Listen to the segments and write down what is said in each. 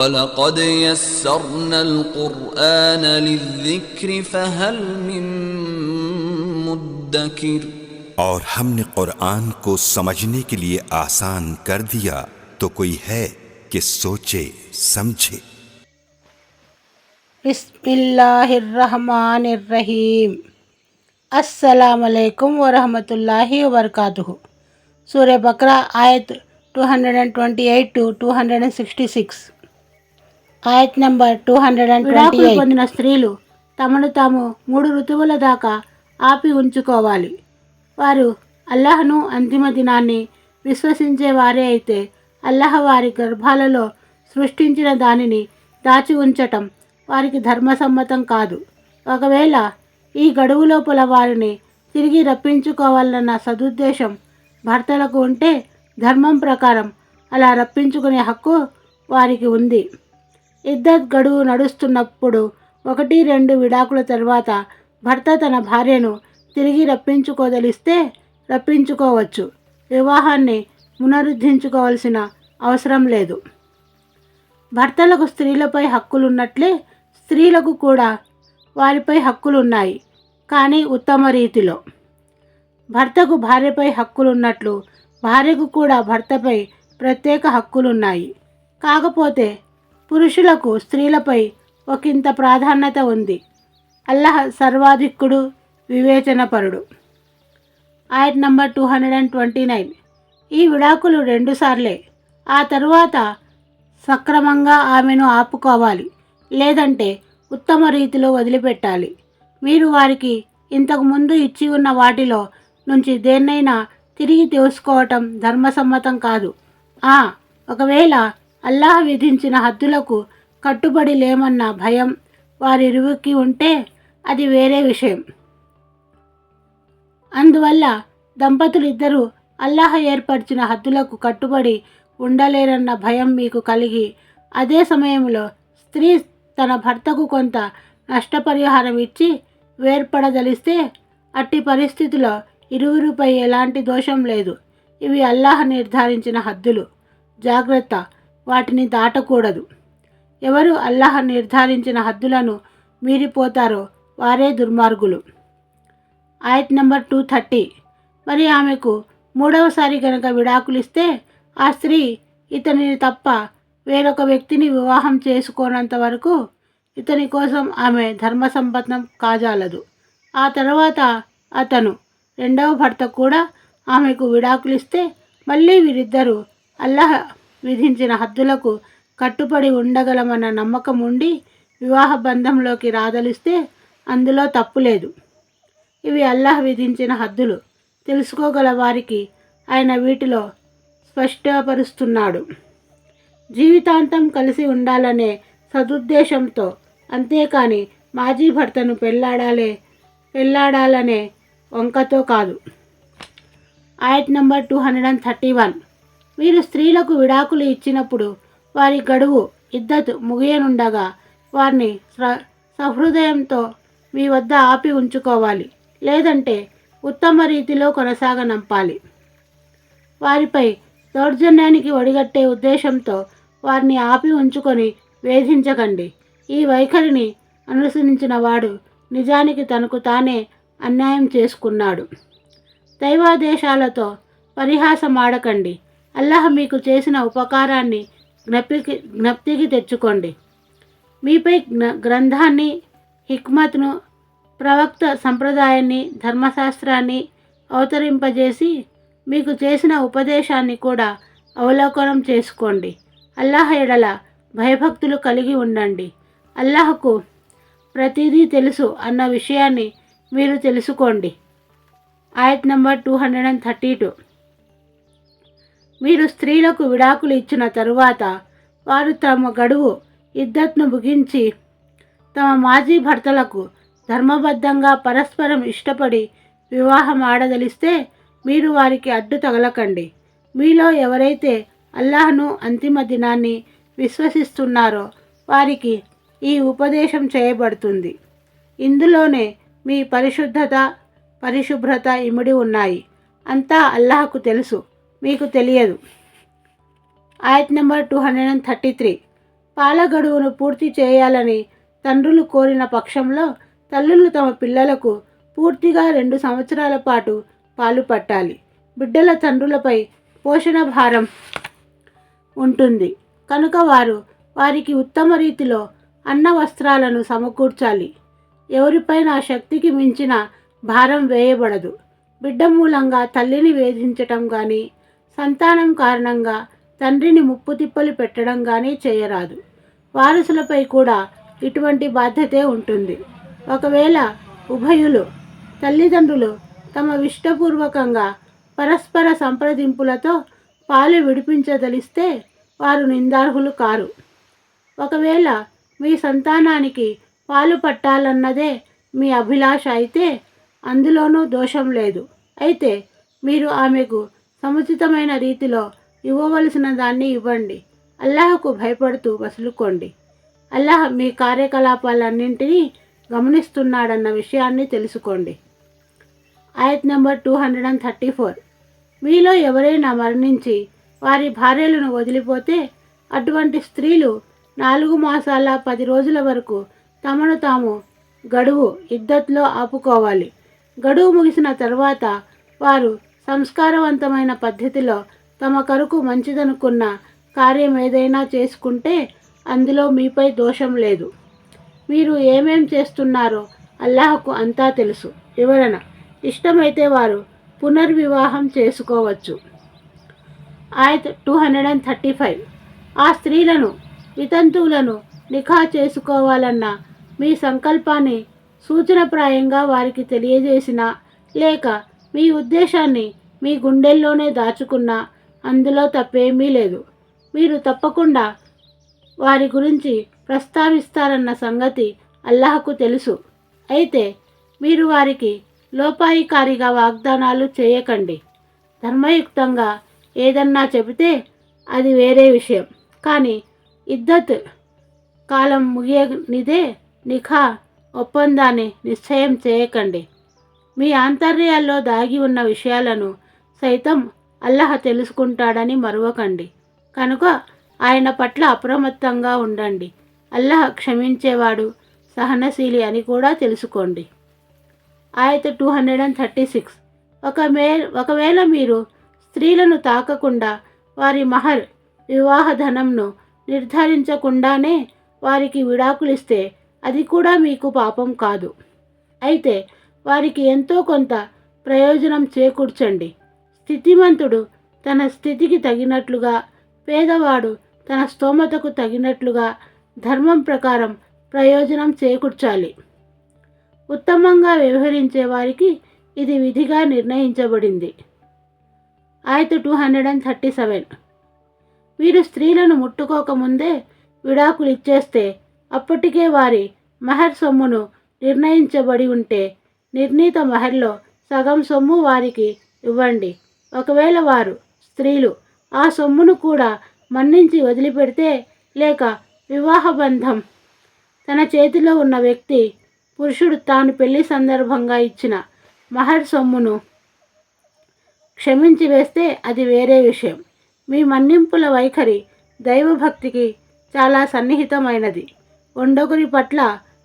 وَلَقَدْ يَسَّرْنَا الْقُرْآنَ لِلذِّكْرِ فَهَلْ مِن मुद्दकिर। और हमने कुरान को समझने के लिए आसान कर दिया, तो कोई है कि सोचे समझे। बिस्मिल्लाहिर्रहमानिर्रहीम। अस्सलामुअलैकुम वरहमतुल्लाहि वबरकातुहु। सूरह बकरा आयत 228 to 266। ఆయత్ నంబర్ 228। విడాకులు పొందిన స్త్రీలు తమను తాము 3 ఋతువుల దాకా ఆపి ఉంచుకోవాలి. వారు అల్లాహ్ను అంతిమ దినాన్ని విశ్వసించే వారే అయితే అల్లాహ్ వారి గర్భాలలో సృష్టించిన దానిని దాచి ఉంచటం వారికి ధర్మసమ్మతం కాదు. ఒకవేళ ఈ గడువు లోపల వారిని తిరిగి రప్పించుకోవాలన్న సదుద్దేశం భర్తలకు ఉంటే ధర్మం ప్రకారం అలా రప్పించుకునే హక్కు వారికి ఉంది. ఇద్దత్ గడువు నడుస్తున్నప్పుడు 1-2 విడాకుల తర్వాత భర్త తన భార్యను తిరిగి రప్పించుకోదలిస్తే రప్పించుకోవచ్చు. వివాహాన్ని పునరుద్ధరించుకోవాల్సిన అవసరం లేదు. భర్తలకు స్త్రీలపై హక్కులున్నట్లే స్త్రీలకు కూడా వారిపై హక్కులున్నాయి, కానీ ఉత్తమ రీతిలో. భర్తకు భార్యపై హక్కులున్నట్లు భార్యకు కూడా భర్తపై ప్రత్యేక హక్కులున్నాయి. కాకపోతే పురుషులకు స్త్రీలపై ఒకంత ప్రాధాన్యత ఉంది. అల్లాహ్ సర్వాధికుడు, వివేచనపరుడు. ఆయత్ నంబర్ 229। ఈ విడాకులు 2 సార్లే. ఆ తరువాత సక్రమంగా ఆమెను ఆపుకోవాలి, లేదంటే ఉత్తమ రీతిలో వదిలిపెట్టాలి. మీరు వారికి ఇంతకుముందు ఇచ్చి ఉన్న వాటిలో నుంచి దేన్నైనా తిరిగి తీసుకోవటం ధర్మసమ్మతం కాదు. ఒకవేళ అల్లాహ్ విధించిన హద్దులకు కట్టుబడి లేమన్న భయం వారిరువుకి ఉంటే అది వేరే విషయం. అందువల్ల దంపతులిద్దరూ అల్లాహ్ ఏర్పరిచిన హద్దులకు కట్టుబడి ఉండలేరన్న భయం మీకు కలిగి, అదే సమయంలో స్త్రీ తన భర్తకు కొంత నష్టపరిహారం ఇచ్చి వేర్పడదలిస్తే అట్టి పరిస్థితిలో ఇరువురిపై ఎలాంటి దోషం లేదు. ఇవి అల్లాహ్ నిర్ధారించిన హద్దులు. జాగ్రత్త, వాటిని దాటకూడదు. ఎవరు అల్లాహ్ నిర్ధారించిన హద్దులను మీరిపోతారో వారే దుర్మార్గులు. ఆయత్ నంబర్ 230। మరి ఆమెకు 3వసారి కనుక విడాకులిస్తే ఆ స్త్రీ ఇతనిని తప్ప వేరొక వ్యక్తిని వివాహం చేసుకోనంత వరకు ఇతని కోసం ఆమె ధర్మసమ్మతం కాజాలదు. ఆ తర్వాత అతను 2వ భర్త కూడా ఆమెకు విడాకులిస్తే మళ్ళీ వీరిద్దరూ అల్లాహ్ విధించిన హద్దులకు కట్టుబడి ఉండగలమన్న నమ్మకం ఉండి వివాహ బంధంలోకి రాదలిస్తే అందులో తప్పు లేదు. ఇవి అల్లాహ్ విధించిన హద్దులు. తెలుసుకోగల వారికి ఆయన వీటిలో స్పష్టపరుస్తున్నాడు. జీవితాంతం కలిసి ఉండాలనే సదుద్దేశంతో, అంతేకాని మాజీ భర్తను పెళ్లాడాలనే వంకతో కాదు. ఆయత్ నంబర్ 231। మీరు స్త్రీలకు విడాకులు ఇచ్చినప్పుడు వారి గడువు ఇద్దత్ ముగియనుండగా వారిని సహృదయంతో మీ వద్ద ఆపి ఉంచుకోవాలి, లేదంటే ఉత్తమ రీతిలో కొనసాగనంపాలి. వారిపై దౌర్జన్యానికి ఒడిగట్టే ఉద్దేశంతో వారిని ఆపి ఉంచుకొని వేధించకండి. ఈ వైఖరిని అనుసరించిన వాడు నిజానికి తనకు తానే అన్యాయం చేసుకున్నాడు. దైవాదేశాలతో పరిహాసమాడకండి. అల్లాహ్ మీకు చేసిన ఉపకారాన్ని జ్ఞప్తికి తెచ్చుకోండి. మీపై గ్రంథాన్ని, హిక్మత్ను, ప్రవక్త సంప్రదాయాన్ని, ధర్మశాస్త్రాన్ని అవతరింపజేసి మీకు చేసిన ఉపదేశాన్ని కూడా అవలోకనం చేసుకోండి. అల్లాహ్ ఎడల భయభక్తులు కలిగి ఉండండి. అల్లాహ్కు ప్రతిదీ తెలుసు అన్న విషయాన్ని మీరు తెలుసుకోండి. ఆయత్ నంబర్ 232। మీరు స్త్రీలకు విడాకులు ఇచ్చిన తరువాత వారు తమ గడువు ఇద్దత్ను ముగించి తమ మాజీ భర్తలకు ధర్మబద్ధంగా పరస్పరం ఇష్టపడి వివాహం ఆడదలిస్తే మీరు వారికి అడ్డు తగలకండి. మీలో ఎవరైతే అల్లాహ్ను అంతిమ దినాన్ని విశ్వసిస్తున్నారో వారికి ఈ ఉపదేశం చేయబడుతుంది. ఇందులోనే మీ పరిశుభ్రత ఇమిడి ఉన్నాయి. అంతా అల్లాహ్కు తెలుసు, మీకు తెలియదు. ఆయత్ నెంబర్ 233। పాల గడువును పూర్తి చేయాలని తండ్రులు కోరిన పక్షంలో తల్లులు తమ పిల్లలకు పూర్తిగా 2 సంవత్సరాల పాటు పాలు పట్టాలి. బిడ్డల తండ్రులపై పోషణ భారం ఉంటుంది కనుక వారికి ఉత్తమ రీతిలో అన్న వస్త్రాలను సమకూర్చాలి. ఎవరిపైన శక్తికి మించిన భారం వేయబడదు. బిడ్డ మూలంగా తల్లిని వేధించటం కానీ, సంతానం కారణంగా తండ్రిని ముప్పు తిప్పలు పెట్టడం కానీ చేయరాదు. వారసులపై కూడా ఇటువంటి బాధ్యతే ఉంటుంది. ఒకవేళ ఉభయులు తల్లిదండ్రులు తమ ఇష్టపూర్వకంగా పరస్పర సంప్రదింపులతో పాలు విడిపించదలిస్తే వారు నిందార్హులు కారు. ఒకవేళ మీ సంతానానికి పాలు పట్టాలన్నదే మీ అభిలాష అయితే అందులోనూ దోషం లేదు. అయితే మీరు ఆమెకు సముచితమైన రీతిలో ఇవ్వవలసిన దాన్ని ఇవ్వండి. అల్లాహకు భయపడుతూ మసులుకోండి. అల్లాహ్ మీ కార్యకలాపాలన్నింటినీ గమనిస్తున్నాడన్న విషయాన్ని తెలుసుకోండి. ఆయత్ నెంబర్ 234. మీలో ఎవరైనా మరణించి వారి భార్యలను వదిలిపోతే అటువంటి స్త్రీలు 4 మాసాల 10 రోజుల వరకు తమను తాము గడువు ఇద్దత్లో ఆపుకోవాలి. గడువు ముగిసిన తర్వాత వారు సంస్కారవంతమైన పద్ధతిలో తమ కొరకు మంచిదనుకున్న కార్యం ఏదైనా చేసుకుంటే అందులో మీపై దోషం లేదు. మీరు ఏమేం చేస్తున్నారో అల్లాహకు అంతా తెలుసు. వివరణ: ఇష్టమైతే వారు పునర్వివాహం చేసుకోవచ్చు. ఆయత్ 235. ఆ స్త్రీలను వితంతువులను నిఖా చేసుకోవాలన్న మీ సంకల్పాన్ని సూచనప్రాయంగా వారికి తెలియజేసినా లేక మీ ఉద్దేశాన్ని మీ గుండెల్లోనే దాచుకున్నా అందులో తప్పేమీ లేదు. మీరు తప్పకుండా వారి గురించి ప్రస్తావిస్తారన్న సంగతి అల్లాహకు తెలుసు. అయితే మీరు వారికి లోపాయికారిగా వాగ్దానాలు చేయకండి. ధర్మయుక్తంగా ఏదన్నా చెబితే అది వేరే విషయం. కానీ ఇద్దత్ కాలం ముగియనిదే నిఖా ఒప్పందాన్ని నిశ్చయం చేయకండి. మీ ఆంతర్యాల్లో దాగి ఉన్న విషయాలను సైతం అల్లాహ్ తెలుసుకుంటాడని మరువకండి. కనుక ఆయన పట్ల అప్రమత్తంగా ఉండండి. అల్లాహ్ క్షమించేవాడు, సహనశీలి అని కూడా తెలుసుకోండి. ఆయత్ 236. ఒకవేళ మీరు స్త్రీలను తాకకుండా వారి మహర్ వివాహ ధనంను నిర్ధారించకుండానే వారికి విడాకులిస్తే అది కూడా మీకు పాపం కాదు. అయితే వారికి ఎంతో కొంత ప్రయోజనం చేకూర్చండి. స్థితిమంతుడు తన స్థితికి తగినట్లుగా, పేదవాడు తన స్తోమతకు తగినట్లుగా ధర్మం ప్రకారం ప్రయోజనం చేకూర్చాలి. ఉత్తమంగా వ్యవహరించే వారికి ఇది విధిగా నిర్ణయించబడింది. ఆయత్ 237. వీరు స్త్రీలను ముట్టుకోకముందే విడాకులు ఇచ్చేస్తే అప్పటికే వారి మహర్ సొమ్మును నిర్ణయించబడి ఉంటే నిర్ణీత మహర్లో సగం సొమ్ము వారికి ఇవ్వండి. ఒకవేళ వారు స్త్రీలు ఆ సొమ్మును కూడా మన్నించి వదిలిపెడితే లేక వివాహ బంధం తన చేతిలో ఉన్న వ్యక్తి పురుషుడు తాను పెళ్లి సందర్భంగా ఇచ్చిన మహర్ సొమ్మును క్షమించి వేస్తే అది వేరే విషయం. మీ మన్నింపుల వైఖరి దైవభక్తికి చాలా సన్నిహితమైనది. ఒండొకరి పట్ల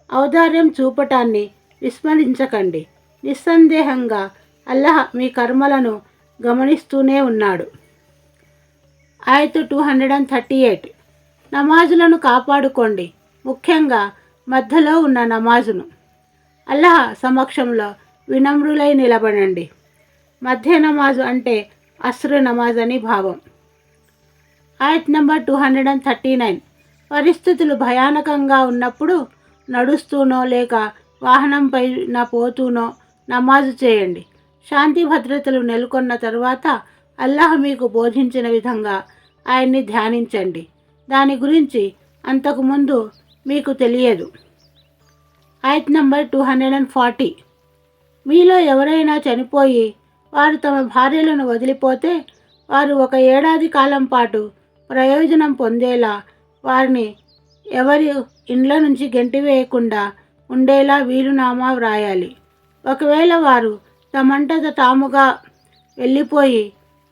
ఔదార్యం చూపటాన్ని విస్మరించకండి. నిస్సందేహంగా అల్లాహ్ మీ కర్మలను గమనిస్తూనే ఉన్నాడు. ఆయత్ 238. నమాజులను కాపాడుకోండి, ముఖ్యంగా మధ్యలో ఉన్న నమాజును. అల్లాహ్ సమక్షంలో వినమ్రులై నిలబడండి. మధ్య నమాజు అంటే అస్ర్ నమాజ్ అని భావం. ఆయత్ నెంబర్ 239. పరిస్థితులు భయానకంగా ఉన్నప్పుడు నడుస్తూనో లేక వాహనంపైన పోతూనో నమాజు చేయండి. శాంతి భద్రతలు నెలకొన్న తరువాత అల్లాహ్ మీకు బోధించిన విధంగా ఆయన్ని ధ్యానించండి. దాని గురించి అంతకుముందు మీకు తెలియదు. ఆయత్ నంబర్ 240. మీలో ఎవరైనా చనిపోయి వారు తమ భార్యలను వదిలిపోతే వారు 1 ఏడాది కాలం పాటు ప్రయోజనం పొందేలా వారిని ఎవరి ఇండ్ల నుంచి గెంటివేయకుండా ఉండేలా వీలునామా వ్రాయాలి. ఒకవేళ వారు తమంతట తాముగా వెళ్ళిపోయి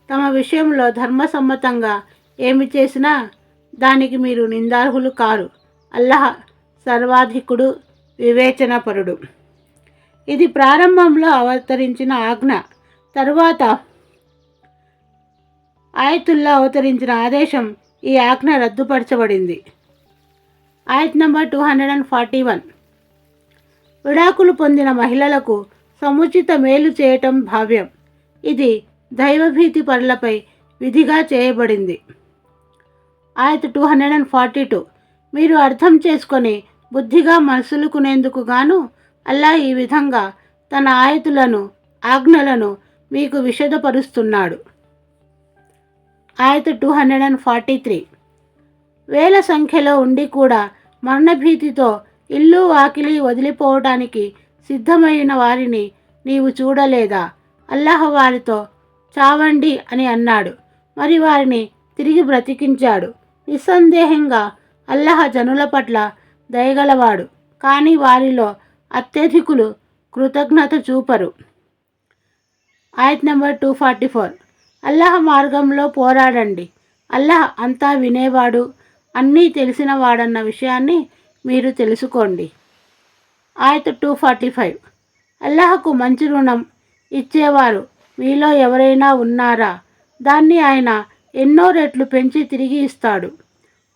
తమ విషయంలో ధర్మసమ్మతంగా ఏమి చేసినా దానికి మీరు నిందార్హులు కారు. అల్లాహ్ సర్వాధికుడు, వివేచనపరుడు. ఇది ప్రారంభంలో అవతరించిన ఆజ్ఞ. తరువాత ఆయతుల్లో అవతరించిన ఆదేశం ఈ ఆజ్ఞ రద్దుపరచబడింది. ఆయత్ నంబర్ 241. విడాకులు పొందిన మహిళలకు సముచిత మేలు చేయటం భావ్యం. ఇది దైవభీతి పరులపై విధిగా చేయబడింది. ఆయత్ 242. మీరు అర్థం చేసుకొని బుద్ధిగా మసులుకునేందుకు గాను అల్లాహ్ ఈ విధంగా తన ఆయతులను, ఆజ్ఞలను మీకు విశదపరుస్తున్నాడు. ఆయత్ 243. వేల సంఖ్యలో ఉండి కూడా మరణభీతితో ఇల్లు వాకిలి వదిలిపోవడానికి సిద్ధమైన వారిని నీవు చూడలేదా? అల్లాహ్ వారితో చావండి అని అన్నాడు, మరి వారిని తిరిగి బ్రతికించాడు. నిస్సందేహంగా అల్లాహ్ జనుల పట్ల దయగలవాడు, కానీ వారిలో అత్యధికులు కృతజ్ఞత చూపరు. ఆయత్ నెంబర్ 244. అల్లాహ్ మార్గంలో పోరాడండి. అల్లాహ్ అంతా వినేవాడు, అన్నీ తెలిసిన వాడన్న విషయాన్ని మీరు తెలుసుకోండి. ఆయత్ 245. అల్లాహకు మంచి రుణం ఇచ్చేవారు మీలో ఎవరైనా ఉన్నారా? దాన్ని ఆయన ఎన్నో రెట్లు పెంచి తిరిగి ఇస్తాడు.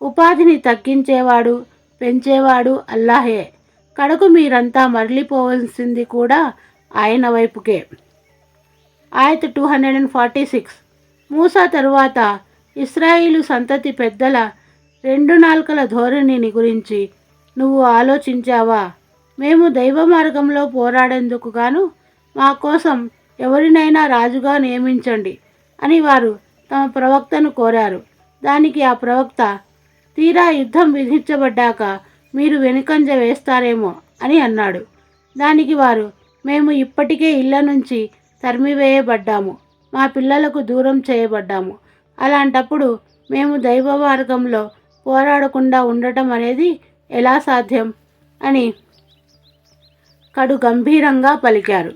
ఉపాధిని తగ్గించేవాడు, పెంచేవాడు అల్లాహే. కడకు మీరంతా మరలిపోవలసింది కూడా ఆయన వైపుకే. ఆయత్ 246. మూసా తరువాత ఇశ్రాయేలు సంతతి పెద్దల 2 నాల్కల ధోరణిని గురించి నువ్వు ఆలోచించావా? మేము దైవ మార్గంలో పోరాడేందుకు గాను మా కోసం ఎవరినైనా రాజుగా నియమించండి అని వారు తమ ప్రవక్తను కోరారు. దానికి ఆ ప్రవక్త, తీరా యుద్ధం విధించబడ్డాక మీరు వెనుకంజ వేస్తారేమో అని అన్నాడు. దానికి వారు, మేము ఇప్పటికే ఇళ్ల నుంచి తరిమివేయబడ్డాము, మా పిల్లలకు దూరం చేయబడ్డాము. అలాంటప్పుడు మేము దైవ మార్గంలో పోరాడకుండా ఉండటం అనేది ఎలా సాధ్యం అని కడు గంభీరంగా పలికారు.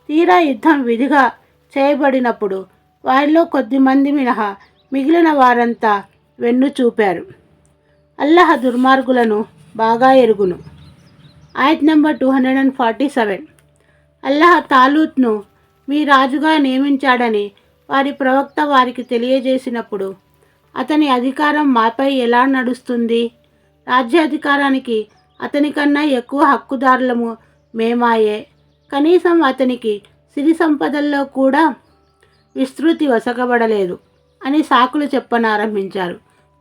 తీరా యుద్ధం విధిగా చేయబడినప్పుడు వారిలో కొద్దిమంది మినహా మిగిలిన వారంతా వెన్ను చూపారు. అల్లాహ్ దుర్మార్గులను బాగా ఎరుగును. ఆయత్ నెంబర్ 247. అల్లాహ్ తాలూత్ను మీ రాజుగా నియమించాడని వారి ప్రవక్త వారికి తెలియజేసినప్పుడు, అతని అధికారం మాపై ఎలా నడుస్తుంది? రాజ్యాధికారానికి అతనికన్నా ఎక్కువ హక్కుదారులము మేమాయే. కనీసం అతనికి సిరి సంపదల్లో కూడా విస్తృతి వసకబడలేదు అని సాకులు చెప్పనారంభించారు.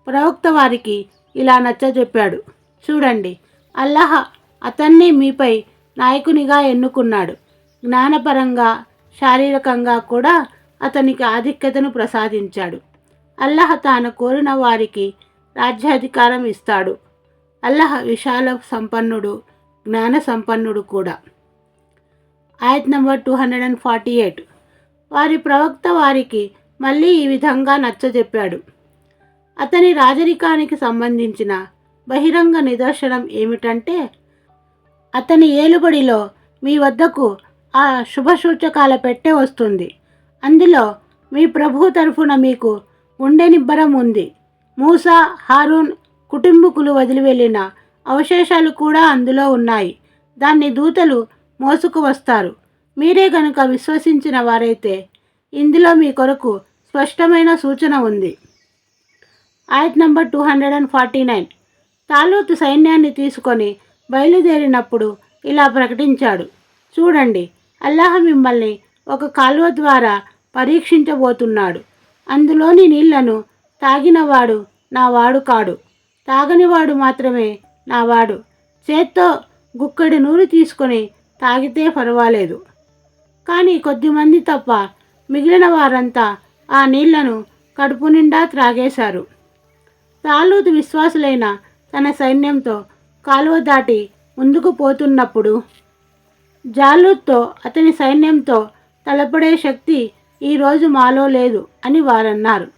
ప్రవక్త వారికి ఇలా నచ్చజెప్పాడు, చూడండి, అల్లాహ్ అతన్ని మీపై నాయకునిగా ఎన్నుకున్నాడు. జ్ఞానపరంగా, శారీరకంగా కూడా అతనికి ఆధిక్యతను ప్రసాదించాడు. అల్లాహ్ తాను కోరిన వారికి రాజ్యాధికారం ఇస్తాడు. అల్లాహ్ విశాల సంపన్నుడు, జ్ఞాన సంపన్నుడు కూడా. ఆయత్ నంబర్ 248. వారి ప్రవక్త వారికి మళ్ళీ ఈ విధంగా నచ్చజెప్పాడు, అతని రాజరికానికి సంబంధించిన బహిరంగ నిదర్శనం ఏమిటంటే, అతని ఏలుబడిలో మీ వద్దకు ఆ శుభసూచకాల పెట్టె వస్తుంది. అందులో మీ ప్రభు తరఫున మీకు గుండె నిబ్బరం ఉంది. మూసా, హారూన్ కుటుంబకులు వదిలి వెళ్ళిన అవశేషాలు కూడా అందులో ఉన్నాయి. దాన్ని దూతలు మోసుకు వస్తారు. మీరే గనుక విశ్వసించిన వారైతే ఇందులో మీ కొరకు స్పష్టమైన సూచన ఉంది. ఆయత్ నంబర్ 249. తాలూత్ సైన్యాన్ని తీసుకొని బయలుదేరినప్పుడు ఇలా ప్రకటించాడు, చూడండి, అల్లాహ్ మిమ్మల్ని ఒక కాలువ ద్వారా పరీక్షించబోతున్నాడు. అందులోని నీళ్లను తాగినవాడు నా వాడు కాడు, తాగనివాడు మాత్రమే నా వాడు. చేత్తో గుక్కడి నూరు తీసుకొని తాగితే పర్వాలేదు, కానీ కొద్దిమంది తప్ప మిగిలిన వారంతా ఆ నీళ్లను కడుపు నిండా త్రాగేశారు. తాలూతు విశ్వాసులైన తన సైన్యంతో కాలువ దాటి ముందుకు పోతున్నప్పుడు జాలూత్తో అతని సైన్యంతో తలపడే శక్తి ఈరోజు మాలో లేదు అని వారన్నారు.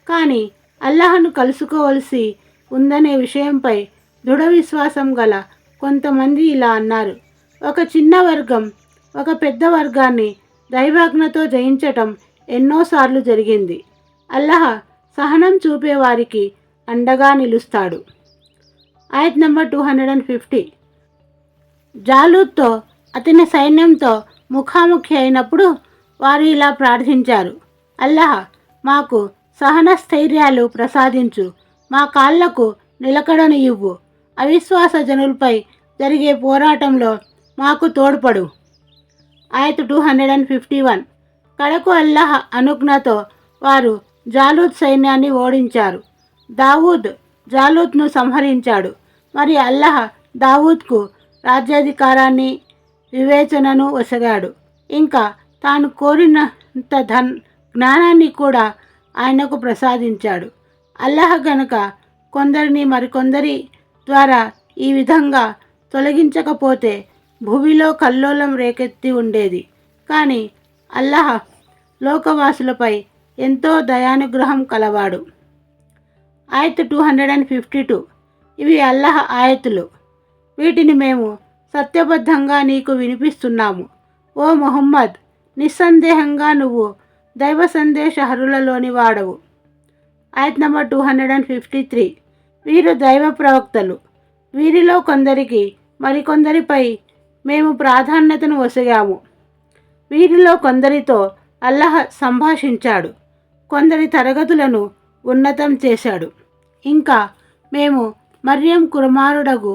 కానీ అల్లాహ్ను కలుసుకోవలసి ఉందనే విషయంపై దృఢ విశ్వాసం గల కొంతమంది ఇలా అన్నారు, ఒక చిన్న వర్గం ఒక పెద్ద వర్గాన్ని దైవాజ్ఞతో జయించటం ఎన్నోసార్లు జరిగింది. అల్లాహ్ సహనం చూపేవారికి అండగా నిలుస్తాడు. ఆయత్ నెంబర్ 250. జాలూత్తో అతని సైన్యంతో ముఖాముఖి అయినప్పుడు వారు ఇలా ప్రార్థించారు: అల్లాహ్, మాకు సహన స్థైర్యాలు ప్రసాదించు, మా కాళ్లకు నిలకడను ఇవ్వు, అవిశ్వాస జనులపై జరిగే పోరాటంలో మాకు తోడ్పడు. ఆయత్ 251. కడకు అల్లాహ్ అనుజ్ఞతో వారు జాలూత్ సైన్యాన్ని ఓడించారు. దావూద్ జాలూత్ను సంహరించాడు. మరి అల్లాహ్ దావూద్కు రాజ్యాధికారాన్ని, వివేచనను వసగాడు. ఇంకా తాను కోరినంత జ్ఞానాన్ని కూడా ఆయనకు ప్రసాదించాడు. అల్లాహ్ గనుక కొందరిని మరికొందరి ద్వారా ఈ విధంగా తొలగించకపోతే భూమిలో కల్లోలం రేకెత్తి ఉండేది. కానీ అల్లాహ్ లోకవాసులపై ఎంతో దయానుగ్రహం కలవాడు. ఆయత్ 252. ఇవి అల్లాహ్ ఆయతులు. వీటిని మేము సత్యబద్ధంగా నీకు వినిపిస్తున్నాము. ఓ ముహమ్మద్, నిస్సందేహంగా నువ్వు దైవ సందేశహరులలోని వాడవు. ఆయత్ నెంబర్ 253. వీరు దైవ ప్రవక్తలు. వీరిలో కొందరికి మరికొందరిపై మేము ప్రాధాన్యతను వసగాము. వీరిలో కొందరితో అల్లాహ్ సంభాషించాడు, కొందరి తరగతులను ఉన్నతం చేశాడు. ఇంకా మేము మర్యం కుమారుడగు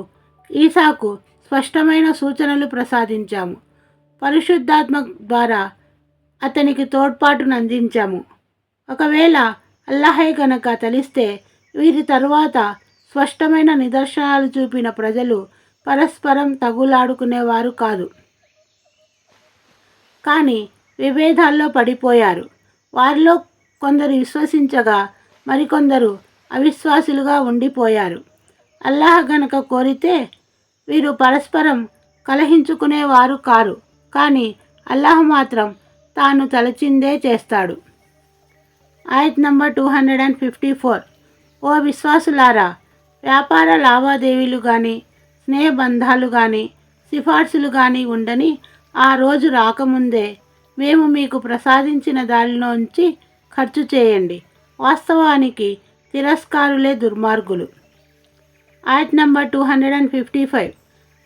ఈసాకు స్పష్టమైన సూచనలు ప్రసాదించాము. పరిశుద్ధాత్మ ద్వారా అతనికి తోడ్పాటును అందించాము. ఒకవేళ అల్లాహే గనక తలిస్తే వీరి తరువాత స్పష్టమైన నిదర్శనాలు చూపిన ప్రజలు పరస్పరం తగులాడుకునేవారు కాదు. కానీ విభేదాల్లో పడిపోయారు. వారిలో కొందరు విశ్వసించగా మరికొందరు అవిశ్వాసులుగా ఉండిపోయారు. అల్లాహ్ గనక కోరితే వీరు పరస్పరం కలహించుకునేవారు కారు. కానీ అల్లాహ్ మాత్రం తాను తలచిందే చేస్తాడు. ఆయత్ నంబర్ 254. ఓ విశ్వాసులారా, వ్యాపార లావాదేవీలు కానీ, స్నేహబంధాలు కానీ, సిఫార్సులు కానీ ఉండని ఆ రోజు రాకముందే మేము మీకు ప్రసాదించిన దానిలోంచి ఖర్చు చేయండి. వాస్తవానికి తిరస్కారులే దుర్మార్గులు. ఆయత్ నంబర్ 255.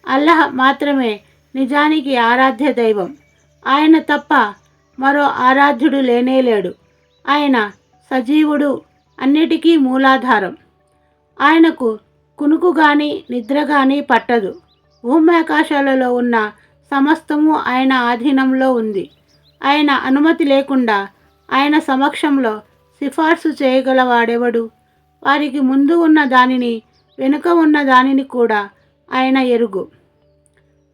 అల్లాహ్ మాత్రమే నిజానికి ఆరాధ్య దైవం. ఆయన తప్ప మరో ఆరాధ్యుడు లేనేలేడు. ఆయన సజీవుడు, అన్నిటికీ మూలాధారం. ఆయనకు కునుకు కానీ నిద్ర కానీ పట్టదు. భూమ్యాకాశాలలో ఉన్న సమస్తము ఆయన ఆధీనంలో ఉంది. ఆయన అనుమతి లేకుండా ఆయన సమక్షంలో సిఫార్సు చేయగలవాడెవడు? వారికి ముందు ఉన్న దానిని, వెనుక ఉన్న దానిని కూడా ఆయన ఎరుగు.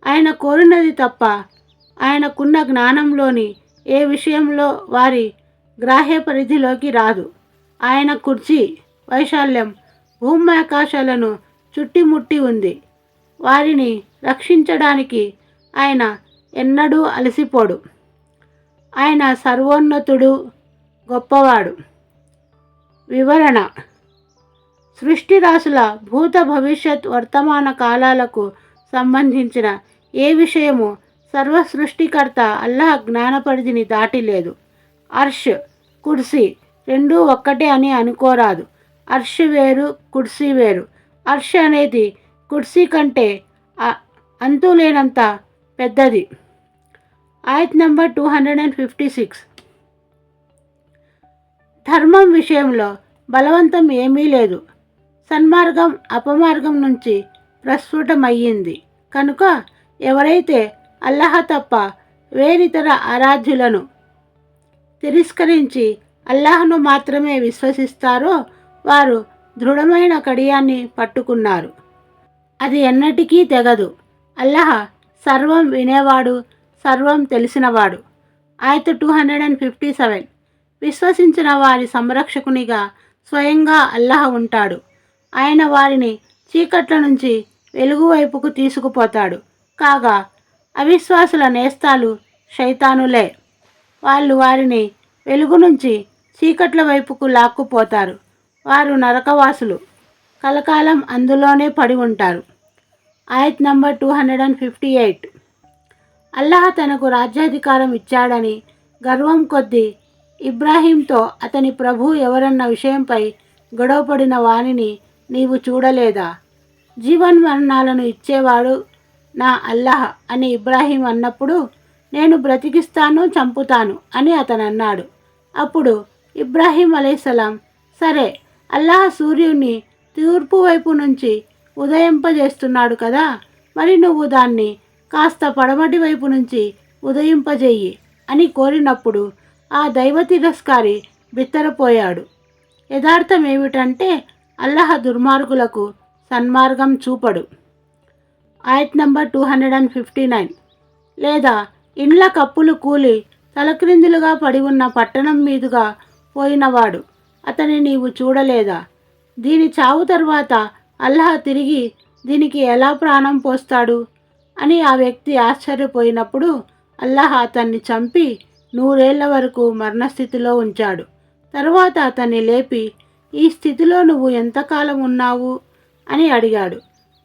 ఆయన కోరినది తప్ప ఆయనకున్న జ్ఞానంలోని ఏ విషయంలో వారి గ్రాహ్య పరిధిలోకి రాదు. ఆయన కుర్చీ వైశాల్యం భూమ్యాకాశాలను చుట్టిముట్టి ఉంది. వారిని రక్షించడానికి ఆయన ఎన్నడూ అలసిపోడు. ఆయన సర్వోన్నతుడు, గొప్పవాడు. వివరణ: సృష్టి రాశుల భూత భవిష్యత్ వర్తమాన కాలాలకు సంబంధించిన ఏ విషయము సర్వ సృష్టికర్త అల్లాహ్ జ్ఞానపరిధిని దాటిలేదు. అర్ష్, కుర్సీ రెండూ ఒక్కటే అని అనుకోరాదు. అర్ష్ వేరు, కుర్సీ వేరు. అర్ష్ అనేది కుర్సీ కంటే అంతులేనంత పెద్దది. ఆయత్ నంబర్ 256. ధర్మం విషయంలో బలవంతం ఏమీ లేదు. సన్మార్గం అపమార్గం నుంచి ప్రస్ఫుటమయ్యింది. కనుక ఎవరైతే అల్లాహ్ తప్ప వేరితర ఆరాధ్యులను తిరస్కరించి అల్లాహ్ను మాత్రమే విశ్వసిస్తారో వారు దృఢమైన కడియాన్ని పట్టుకున్నారు. అది ఎన్నటికీ తెగదు. అల్లాహ్ సర్వం వినేవాడు, సర్వం తెలిసినవాడు. ఆయత్ 257. విశ్వసించిన వారి సంరక్షకునిగా స్వయంగా అల్లాహ్ ఉంటాడు. ఆయన వారిని చీకట్ల నుంచి వెలుగు వైపుకు తీసుకుపోతాడు. కాగా అవిశ్వాసుల నేస్తాలు శైతానులే. వాళ్ళు వారిని వెలుగు నుంచి చీకట్ల వైపుకు లాక్కుపోతారు. వారు నరకవాసులు, కలకాలం అందులోనే పడి ఉంటారు. ఆయత్ నంబర్ 258. అల్లాహ్ తనకు రాజ్యాధికారం ఇచ్చాడని గర్వం కొద్దీ ఇబ్రాహీంతో అతని ప్రభు ఎవరన్న విషయంపై గొడవపడిన వానిని నీవు చూడలేదా? జీవన్మరణాలను ఇచ్చేవాడు నా అల్లాహ్ అని ఇబ్రాహీం అన్నప్పుడు, నేను బ్రతికిస్తాను, చంపుతాను అని అతను అన్నాడు. అప్పుడు ఇబ్రాహీం అలైహిస్సలాం, సరే, అల్లాహ్ సూర్యుని తూర్పు వైపు నుంచి ఉదయింపజేస్తున్నాడు కదా, మరి నువ్వు దాన్ని కాస్త పడమటి వైపు నుంచి ఉదయింపజేయి అని కోరినప్పుడు ఆ దైవ తిరస్కారి బిత్తరపోయాడు. యథార్థం ఏమిటంటే అల్లాహ్ దుర్మార్గులకు సన్మార్గం చూపడు. ఆయత్ నంబర్ 259. లేదా ఇండ్ల కప్పులు కూలి తలక్రిందులుగా పడి ఉన్న పట్టణం మీదుగా పోయినవాడు, అతని నీవు చూడలేదా? దీని చావు తర్వాత అల్లాహ్ తిరిగి దీనికి ఎలా ప్రాణం పోస్తాడు అని ఆ వ్యక్తి ఆశ్చర్యపోయినప్పుడు అల్లాహ్ అతన్ని చంపి 100 ఏళ్ల వరకు మరణస్థితిలో ఉంచాడు. తరువాత అతన్ని లేపి, ఈ స్థితిలో నువ్వు ఎంతకాలం ఉన్నావు అని అడిగాడు.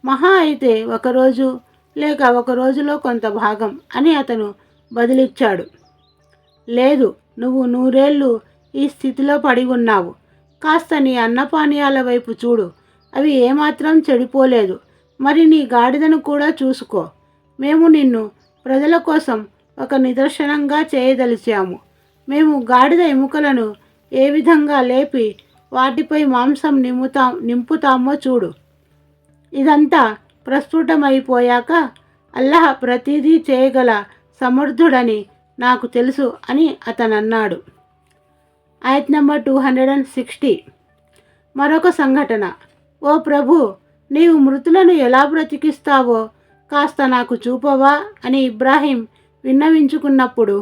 మహా అయితే ఒకరోజు లేక ఒక రోజులో కొంత భాగం అని అతను బదిలిచ్చాడు. లేదు, నువ్వు 100 ఏళ్ళు ఈ స్థితిలో పడి ఉన్నావు. కాస్త నీ అన్నపానీయాల వైపు చూడు, అవి ఏమాత్రం చెడిపోలేదు. మరి నీ గాడిదను కూడా చూసుకో. మేము నిన్ను ప్రజల కోసం ఒక నిదర్శనంగా చేయదలిచాము. మేము గాడిద ఎముకలను ఏ విధంగా లేపి వాటిపై మాంసం నింపుతామో చూడు. ఇదంతా ప్రస్ఫుటమైపోయాక అల్లాహ్ ప్రతిదీ చేయగల సమర్థుడని నాకు తెలుసు అని అతను అన్నాడు. ఆయత్ నంబర్ 260. మరొక సంఘటన. ఓ ప్రభు, నీవు మృతులను ఎలా బ్రతికిస్తావో కాస్త నాకు చూపవా అని ఇబ్రాహీం విన్నవించుకున్నప్పుడు,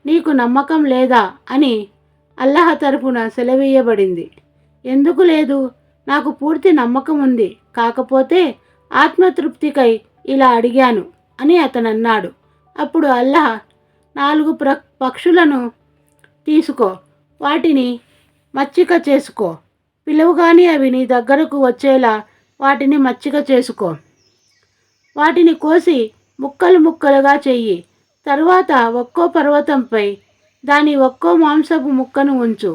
నీకు నమ్మకం లేదా అని అల్లాహ్ తరఫున సెలవీయబడింది. ఎందుకు లేదు? నాకు పూర్తి నమ్మకం ఉంది, కాకపోతే ఆత్మతృప్తికై ఇలా అడిగాను అని అతను అన్నాడు. అప్పుడు అల్లాహ్, 4 పక్షులను తీసుకో, వాటిని మచ్చిక చేసుకో, పిలువగానే అవి నీ దగ్గరకు వచ్చేలా వాటిని మచ్చిక చేసుకో. వాటిని కోసి ముక్కలు ముక్కలుగా చెయ్యి. తరువాత ఒక్కో పర్వతంపై దాని ఒక్కో మాంసపు ముక్కను ఉంచు.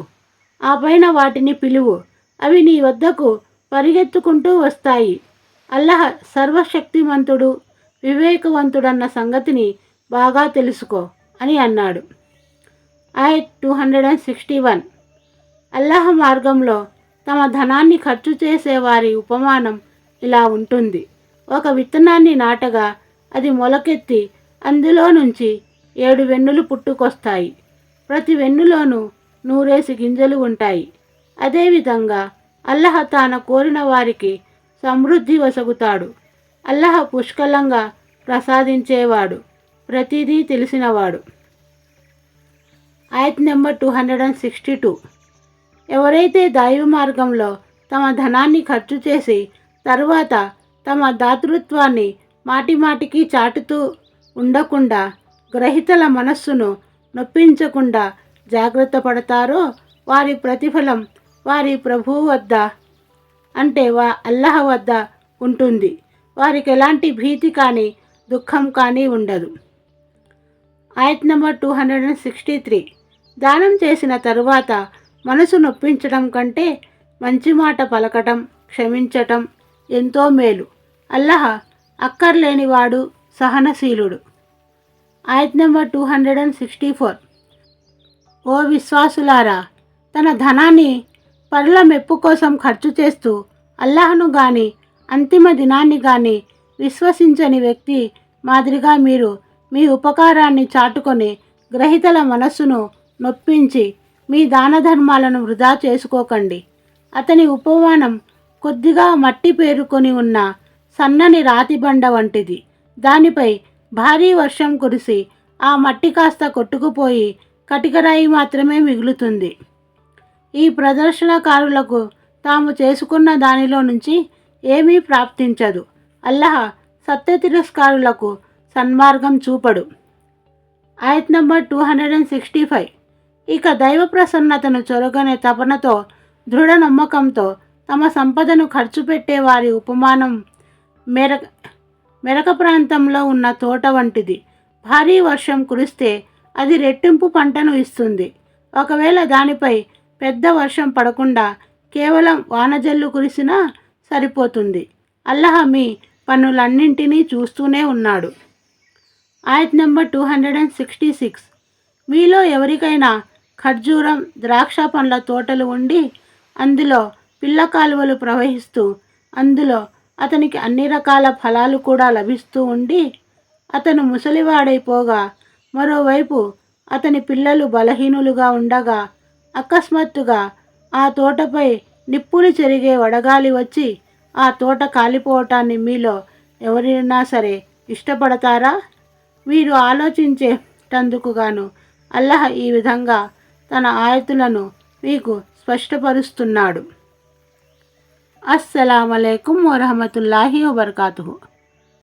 ఆ పైన వాటిని పిలువు, అవి నీ వద్దకు పరిగెత్తుకుంటూ వస్తాయి. అల్లాహ్ సర్వశక్తిమంతుడు, వివేకవంతుడన్న సంగతిని బాగా తెలుసుకో అని అన్నాడు. ఆయత్ 261. అల్లాహ్ మార్గంలో తమ ధనాన్ని ఖర్చు చేసేవారి ఉపమానం ఇలా ఉంటుంది. ఒక విత్తనాన్ని నాటగా అది మొలకెత్తి అందులో నుంచి 7 వెన్నులు పుట్టుకొస్తాయి. ప్రతి వెన్నులోనూ 100 గింజలు ఉంటాయి. అదేవిధంగా అల్లాహ్ తాన కోరిన వారికి సమృద్ధి వసగుతాడు. అల్లాహ్ పుష్కలంగా ప్రసాదించేవాడు, ప్రతిదీ తెలిసినవాడు. ఆయత్ నెంబర్ 262. ఎవరైతే దైవ మార్గంలో తమ ధనాన్ని ఖర్చు చేసి తరువాత తమ దాతృత్వాన్ని మాటిమాటికి చాటుతూ ఉండకుండా, గ్రహీతల మనస్సును నొప్పించకుండా జాగ్రత్త పడతారో వారి ప్రతిఫలం వారి ప్రభువు వద్ద, అంటే అల్లాహ్ వద్ద ఉంటుంది. వారికి ఎలాంటి భీతి కానీ దుఃఖం కానీ ఉండదు. ఆయత్ నెంబర్ 263. దానం చేసిన తరువాత మనసు నొప్పించడం కంటే మంచి మాట పలకటం, క్షమించటం ఎంతో మేలు. అల్లాహ్ అక్కర్లేనివాడు, సహనశీలుడు. ఆయత్ నెంబర్ 264. ఓ విశ్వాసులారా, తన ధనాన్ని పరుల మెప్పు కోసం ఖర్చు చేస్తూ అల్లాహ్ను గాని అంతిమ దినాన్ని గాని విశ్వసించని వ్యక్తి మాదిరిగా మీరు మీ ఉపకారాన్ని చాటుకొని గ్రహీతల మనస్సును నొప్పించి మీ దాన ధర్మాలను వృధా చేసుకోకండి. అతని ఉపమానం కొద్దిగా మట్టి పేరుకొని ఉన్న సన్నని రాతి బండ వంటిది. దానిపై భారీ వర్షం కురిసి ఆ మట్టి కాస్త కొట్టుకుపోయి కటికరాయి మాత్రమే మిగులుతుంది. ఈ ప్రదర్శనకారులకు తాము చేసుకున్న దానిలో నుంచి ఏమీ ప్రాప్తించదు. అల్లాహ్ సత్య తిరస్కారులకు సన్మార్గం చూపడు. ఆయత్ నంబర్ 265. ఇక దైవ ప్రసన్నతను చొరగనే తపనతో, దృఢ నమ్మకంతో తమ సంపదను ఖర్చు పెట్టే వారి ఉపమానం మెరక ప్రాంతంలో ఉన్న తోట వంటిది. భారీ వర్షం కురిస్తే అది రెట్టింపు పంటను ఇస్తుంది. ఒకవేళ దానిపై పెద్ద వర్షం పడకుండా కేవలం వానజల్లు కురిసినా సరిపోతుంది. అల్లాహ్ మీ పనులన్నింటినీ చూస్తూనే ఉన్నాడు. ఆయత్ నెంబర్ 266. మీలో ఎవరికైనా ఖర్జూరం, ద్రాక్ష పండ్ల తోటలు ఉండి అందులో పిల్ల కాలువలు ప్రవహిస్తూ అందులో అతనికి అన్ని రకాల ఫలాలు కూడా లభిస్తూ ఉండి అతను ముసలివాడైపోగా మరోవైపు అతని పిల్లలు బలహీనులుగా ఉండగా అకస్మాత్తుగా ఆ తోటపై నిప్పులు చెరిగే వడగాలి వచ్చి ఆ తోట కాలిపోవటాన్ని మీలో ఎవరైనా సరే ఇష్టపడతారా? వీరు ఆలోచించేటందుకు గాను అల్లాహ్ ఈ విధంగా తన ఆయతులను మీకు స్పష్టపరుస్తున్నాడు. అస్సలాము అలైకుం వరహమతుల్లాహి వబర్కాతుహు.